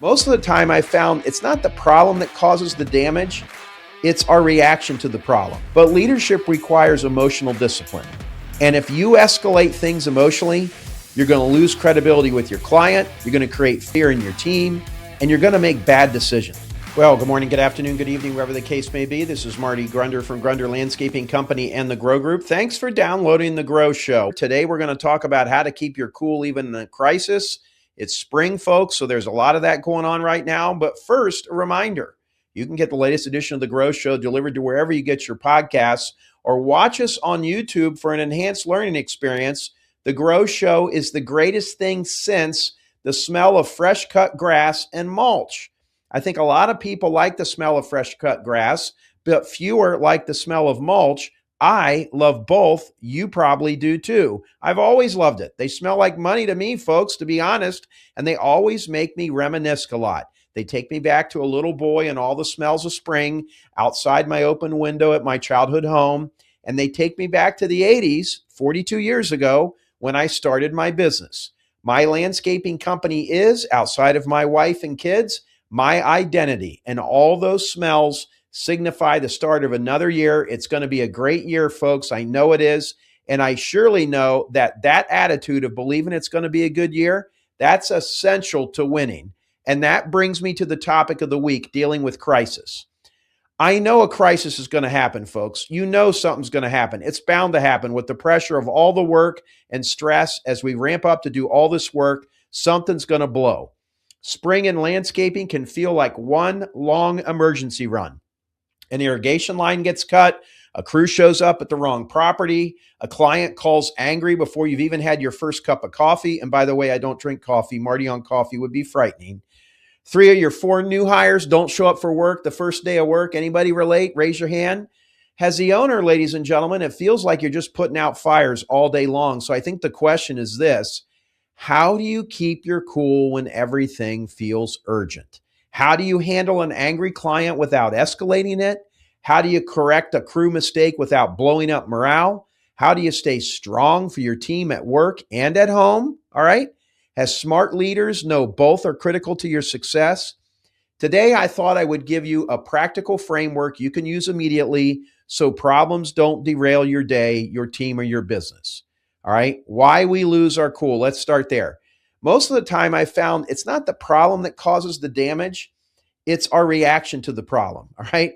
Most of the time, I found it's not the problem that causes the damage, it's our reaction to the problem. But leadership requires emotional discipline. And if you escalate things emotionally, you're going to lose credibility with your client, you're going to create fear in your team, and you're going to make bad decisions. Well, good morning, good afternoon, good evening, wherever the case may be. This is Marty Grunder from Grunder Landscaping Company and the Grow Group. Thanks for downloading the Grow Show. Today, we're going to talk about how to keep your cool even in a crisis. It's spring, folks, so there's a lot of that going on right now. But first, a reminder, you can get the latest edition of the Grow Show delivered to wherever you get your podcasts or watch us on YouTube for an enhanced learning experience. The Grow Show is the greatest thing since the smell of fresh cut grass and mulch. I think a lot of people like the smell of fresh cut grass, but fewer like the smell of mulch. I love both. You probably do too. I've always loved it. They smell like money to me, folks, to be honest, and they always make me reminisce a lot. They take me back to a little boy and all the smells of spring outside my open window at my childhood home, and they take me back to the 80s, 42 years ago, when I started my business. My landscaping company is, outside of my wife and kids, my identity, and all those smells signify the start of another year. It's going to be a great year, folks. I know it is. And I surely know that that attitude of believing it's going to be a good year, that's essential to winning. And that brings me to the topic of the week, dealing with crisis. I know a crisis is going to happen, folks. You know something's going to happen. It's bound to happen with the pressure of all the work and stress as we ramp up to do all this work. Something's going to blow. Spring in landscaping can feel like one long emergency run. An irrigation line gets cut, a crew shows up at the wrong property, a client calls angry before you've even had your first cup of coffee. And by the way, I don't drink coffee. Marty on coffee would be frightening. 3 of your 4 new hires don't show up for work the first day of work. Anybody relate? Raise your hand. As the owner, ladies and gentlemen, it feels like you're just putting out fires all day long. So I think the question is this: how do you keep your cool when everything feels urgent? How do you handle an angry client without escalating it? How do you correct a crew mistake without blowing up morale? How do you stay strong for your team at work and at home? All right. As smart leaders know both are critical to your success. Today, I thought I would give you a practical framework you can use immediately so problems don't derail your day, your team, or your business. All right. Why we lose our cool. Let's start there. Most of the time, I found it's not the problem that causes the damage, it's our reaction to the problem. All right.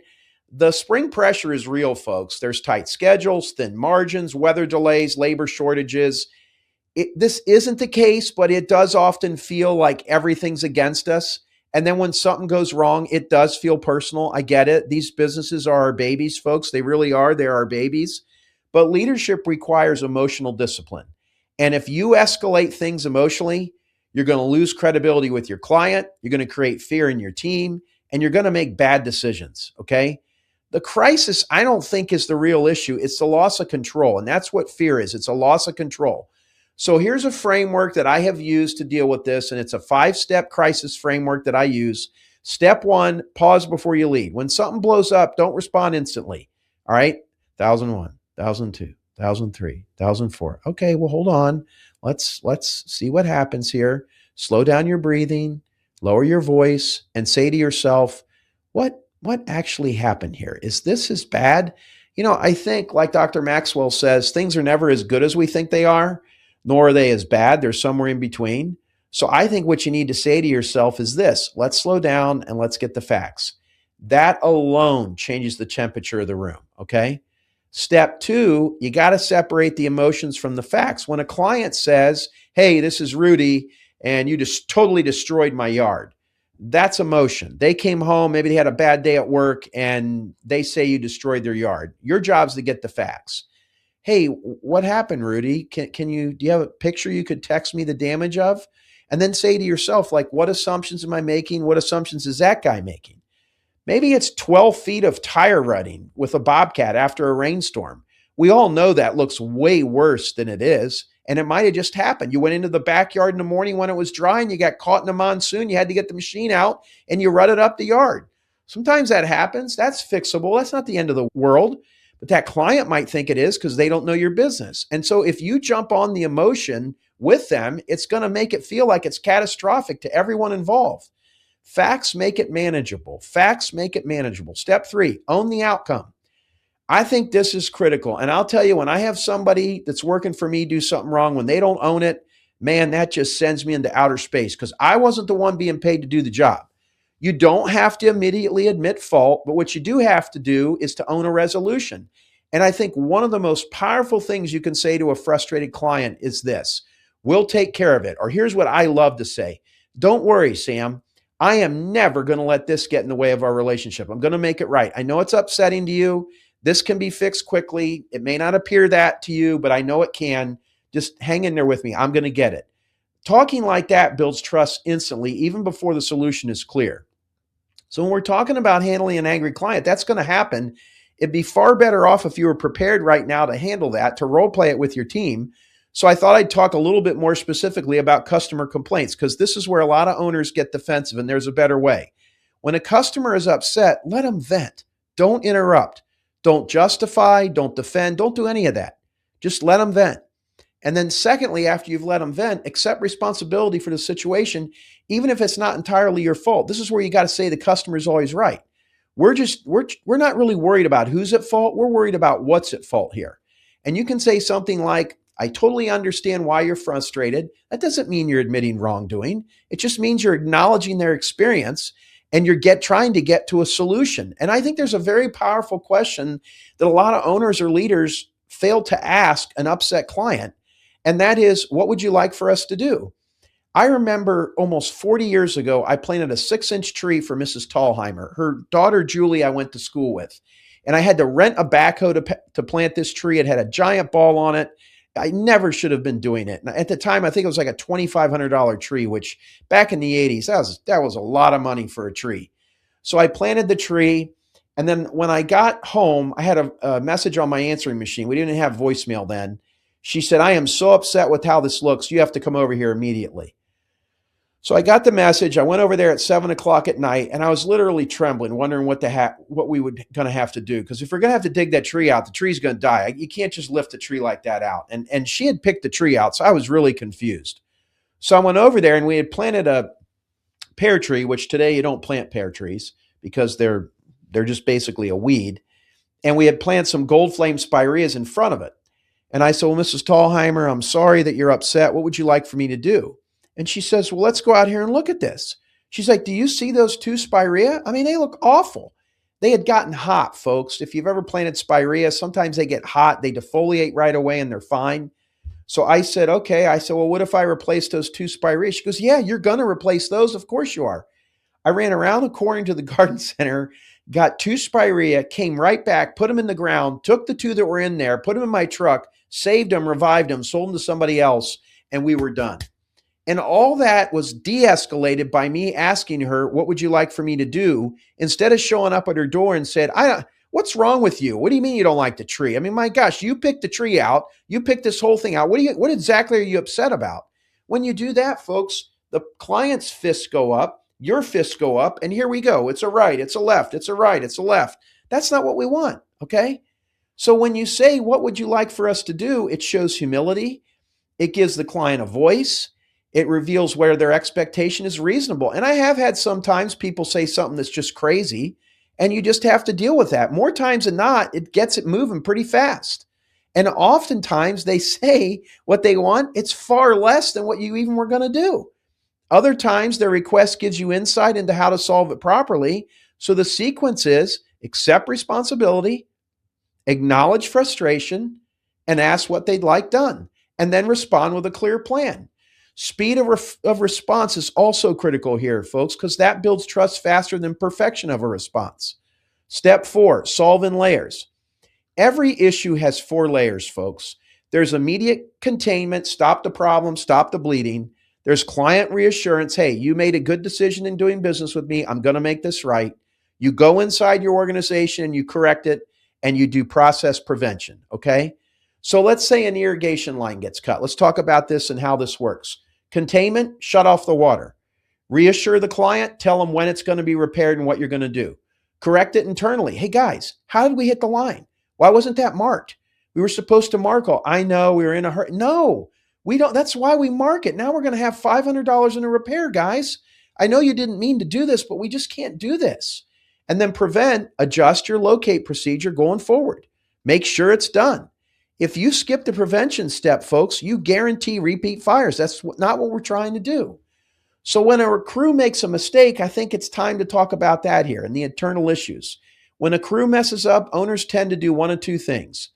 The spring pressure is real, folks. There's tight schedules, thin margins, weather delays, labor shortages. This isn't the case, but it does often feel like everything's against us. And then when something goes wrong, it does feel personal. I get it. These businesses are our babies, folks. They really are. They're our babies. But leadership requires emotional discipline. And if you escalate things emotionally, you're going to lose credibility with your client. You're going to create fear in your team, and you're going to make bad decisions. Okay. The crisis, I don't think, is the real issue. It's the loss of control. And that's what fear is. It's a loss of control. So here's a framework that I have used to deal with this. And it's a 5-step crisis framework that I use. Step 1, pause before you lead. When something blows up, don't respond instantly. All right. 1001, 1002, 1003, 1004. Okay, well, hold on. Let's see what happens here. Slow down your breathing, lower your voice, and say to yourself, what actually happened here? Is this as bad? You know, I think, like Dr. Maxwell says, things are never as good as we think they are, nor are they as bad. They're somewhere in between. So I think what you need to say to yourself is this: let's slow down and let's get the facts. That alone changes the temperature of the room, okay? Step 2, you got to separate the emotions from the facts. When a client says, hey, this is Rudy, and you just totally destroyed my yard, that's emotion. They came home, maybe they had a bad day at work, and they say you destroyed their yard. Your job's to get the facts. Hey, what happened, Rudy? Do you have a picture you could text me the damage of? And then say to yourself, like, what assumptions am I making? What assumptions is that guy making? Maybe it's 12 feet of tire rutting with a bobcat after a rainstorm. We all know that looks way worse than it is. And it might have just happened. You went into the backyard in the morning when it was dry and you got caught in a monsoon. You had to get the machine out and you rutted up the yard. Sometimes that happens. That's fixable. That's not the end of the world. But that client might think it is because they don't know your business. And so if you jump on the emotion with them, it's going to make it feel like it's catastrophic to everyone involved. Facts make it manageable. Facts make it manageable. Step 3, own the outcome. I think this is critical. And I'll tell you, when I have somebody that's working for me do something wrong, when they don't own it, man, that just sends me into outer space because I wasn't the one being paid to do the job. You don't have to immediately admit fault, but what you do have to do is to own a resolution. And I think one of the most powerful things you can say to a frustrated client is this: we'll take care of it. Or here's what I love to say: don't worry, Sam. I am never going to let this get in the way of our relationship. I'm going to make it right. I know it's upsetting to you. This can be fixed quickly. It may not appear that to you, but I know it can. Just hang in there with me. I'm going to get it. Talking like that builds trust instantly, even before the solution is clear. So when we're talking about handling an angry client, that's going to happen. It'd be far better off if you were prepared right now to handle that, to role play it with your team. So I thought I'd talk a little bit more specifically about customer complaints, because this is where a lot of owners get defensive, and there's a better way. When a customer is upset, let them vent. Don't interrupt. Don't justify. Don't defend. Don't do any of that. Just let them vent. And then secondly, after you've let them vent, accept responsibility for the situation, even if it's not entirely your fault. This is where you got to say the customer is always right. We're not really worried about who's at fault. We're worried about what's at fault here. And you can say something like, I totally understand why you're frustrated. That doesn't mean you're admitting wrongdoing. It just means you're acknowledging their experience and you're trying to get to a solution. And I think there's a very powerful question that a lot of owners or leaders fail to ask an upset client. And that is, what would you like for us to do? I remember almost 40 years ago, I planted a 6-inch tree for Mrs. Tallheimer. Her daughter, Julie, I went to school with. And I had to rent a backhoe to plant this tree. It had a giant ball on it. I never should have been doing it. And at the time, I think it was like a $2,500 tree, which back in the 80s, that was a lot of money for a tree. So I planted the tree. And then when I got home, I had a message on my answering machine. We didn't have voicemail then. She said, I am so upset with how this looks. You have to come over here immediately. So I got the message. I went over there at 7 o'clock at night, and I was literally trembling, wondering what we were going to have to do. Because if we're going to have to dig that tree out, the tree's going to die. You can't just lift a tree like that out. And she had picked the tree out, so I was really confused. So I went over there, and we had planted a pear tree, which today you don't plant pear trees because they're just basically a weed. And we had planted some gold flame spireas in front of it. And I said, well, Mrs. Tallheimer, I'm sorry that you're upset. What would you like for me to do? And she says, well, let's go out here and look at this. She's like, do you see those 2 spirea? I mean, they look awful. They had gotten hot, folks. If you've ever planted spirea, sometimes they get hot. They defoliate right away and they're fine. So I said, okay. I said, well, what if I replace those 2 spirea? She goes, yeah, you're going to replace those. Of course you are. I ran around the corner to the garden center, got 2 spirea, came right back, put them in the ground, took the 2 that were in there, put them in my truck, saved them, revived them, sold them to somebody else, and we were done. And all that was de-escalated by me asking her, what would you like for me to do? Instead of showing up at her door and said, what's wrong with you? What do you mean you don't like the tree? I mean, my gosh, you picked the tree out. You picked this whole thing out. What exactly are you upset about? When you do that, folks, the client's fists go up, your fists go up, and here we go. It's a right, it's a left, it's a right, it's a left. That's not what we want, okay? So when you say, what would you like for us to do? It shows humility. It gives the client a voice. It reveals where their expectation is reasonable. And I have had sometimes people say something that's just crazy, and you just have to deal with that. More times than not, it gets it moving pretty fast. And oftentimes they say what they want, it's far less than what you even were going to do. Other times their request gives you insight into how to solve it properly. So the sequence is accept responsibility, acknowledge frustration, and ask what they'd like done, and then respond with a clear plan. Speed of response is also critical here, folks, because that builds trust faster than perfection of a response. Step 4, solve in layers. Every issue has 4 layers, folks. There's immediate containment, stop the problem, stop the bleeding. There's client reassurance. Hey, you made a good decision in doing business with me. I'm going to make this right. You go inside your organization and you correct it, and you do process prevention, okay? So let's say an irrigation line gets cut. Let's talk about this and how this works. Containment, shut off the water. Reassure the client, tell them when it's going to be repaired and what you're going to do. Correct it internally. Hey guys, how did we hit the line? Why wasn't that marked? We were supposed to mark all. I know we were in a hurry. No, we don't. That's why we mark it. Now we're going to have $500 in a repair, guys. I know you didn't mean to do this, but we just can't do this. And then prevent, adjust your locate procedure going forward. Make sure it's done. If you skip the prevention step, folks, you guarantee repeat fires. That's not what we're trying to do. So when a crew makes a mistake, I think it's time to talk about that here and the internal issues. When a crew messes up, owners tend to do one of two things.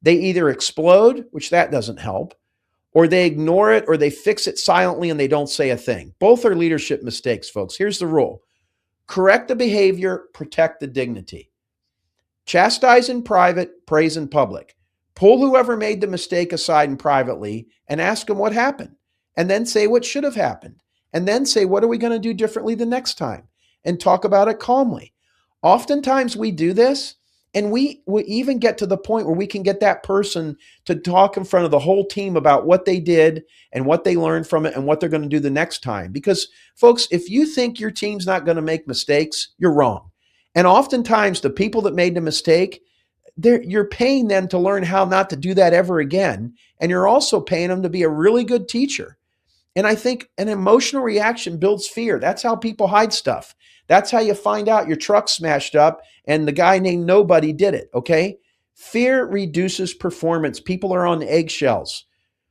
They either explode, which that doesn't help, or they ignore it, or they fix it silently and they don't say a thing. Both are leadership mistakes, folks. Here's the rule. Correct the behavior, protect the dignity. Chastise in private, praise in public. Pull whoever made the mistake aside and privately and ask them what happened, and then say what should have happened, and then say, what are we going to do differently the next time? And talk about it calmly. Oftentimes we do this, and we even get to the point where we can get that person to talk in front of the whole team about what they did and what they learned from it and what they're going to do the next time. Because, folks, if you think your team's not going to make mistakes, you're wrong. And oftentimes the people that made the mistake, you're paying them to learn how not to do that ever again. And you're also paying them to be a really good teacher. And I think an emotional reaction builds fear. That's how people hide stuff. That's how you find out your truck's smashed up and the guy named Nobody did it, okay? Fear reduces performance. People are on eggshells.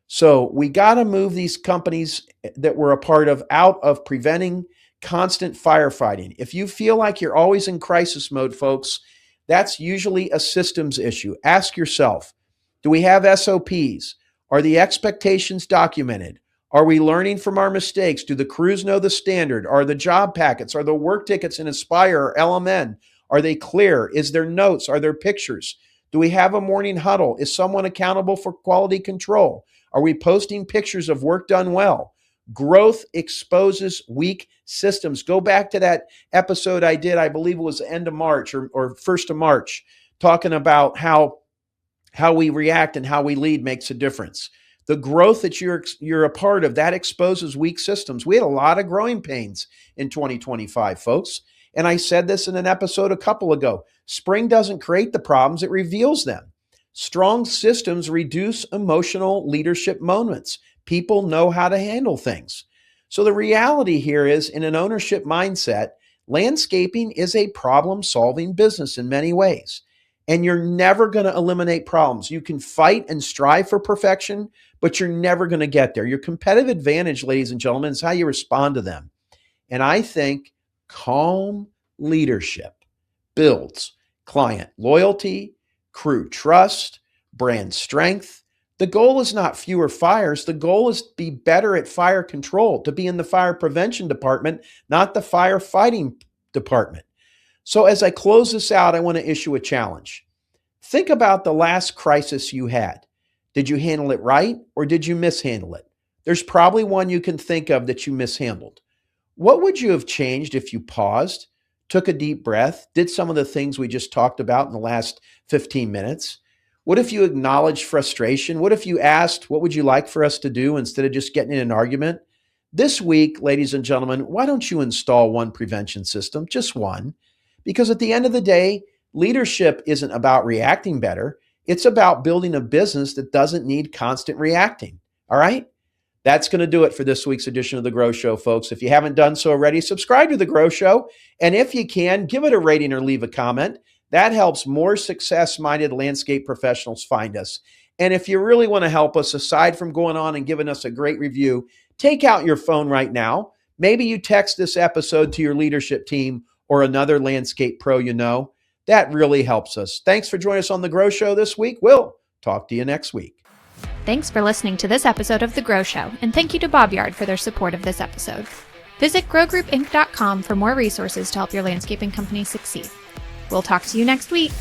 So we got to move these companies that we're a part of out of preventing constant firefighting. If you feel like you're always in crisis mode, folks, that's usually a systems issue. Ask yourself, do we have SOPs? Are the expectations documented? Are we learning from our mistakes? Do the crews know the standard? Are the job packets? Are the work tickets in Aspire or LMN? Are they clear? Is there notes? Are there pictures? Do we have a morning huddle? Is someone accountable for quality control? Are we posting pictures of work done well? Growth exposes weak systems. Go back to that episode I did, I believe it was the end of March or 1st of March, talking about how we react and how we lead makes a difference. The growth that you're a part of, that exposes weak systems. We had a lot of growing pains in 2025, folks. And I said this in an episode a couple ago. Spring doesn't create the problems, it reveals them. Strong systems reduce emotional leadership moments. People know how to handle things. So the reality here is, in an ownership mindset, landscaping is a problem-solving business in many ways. And you're never going to eliminate problems. You can fight and strive for perfection, but you're never going to get there. Your competitive advantage, ladies and gentlemen, is how you respond to them. And I think calm leadership builds client loyalty, crew trust, brand strength. The goal is not fewer fires. The goal is to be better at fire control, to be in the fire prevention department, not the firefighting department. So as I close this out, I want to issue a challenge. Think about the last crisis you had. Did you handle it right, or did you mishandle it? There's probably one you can think of that you mishandled. What would you have changed if you paused, took a deep breath, did some of the things we just talked about in the last 15 minutes? What if you acknowledged frustration? What if you asked, what would you like for us to do, instead of just getting in an argument? This week, ladies and gentlemen, why don't you install one prevention system, just one? Because at the end of the day, leadership isn't about reacting better. It's about building a business that doesn't need constant reacting. All right? That's going to do it for this week's edition of The Grow Show, folks. If you haven't done so already, subscribe to The Grow Show. And if you can, give it a rating or leave a comment. That helps more success-minded landscape professionals find us. And if you really want to help us, aside from going on and giving us a great review, take out your phone right now. Maybe you text this episode to your leadership team or another landscape pro you know. That really helps us. Thanks for joining us on The Grow Show this week. We'll talk to you next week. Thanks for listening to this episode of The Grow Show, and thank you to Bob Yard for their support of this episode. Visit growgroupinc.com for more resources to help your landscaping company succeed. We'll talk to you next week.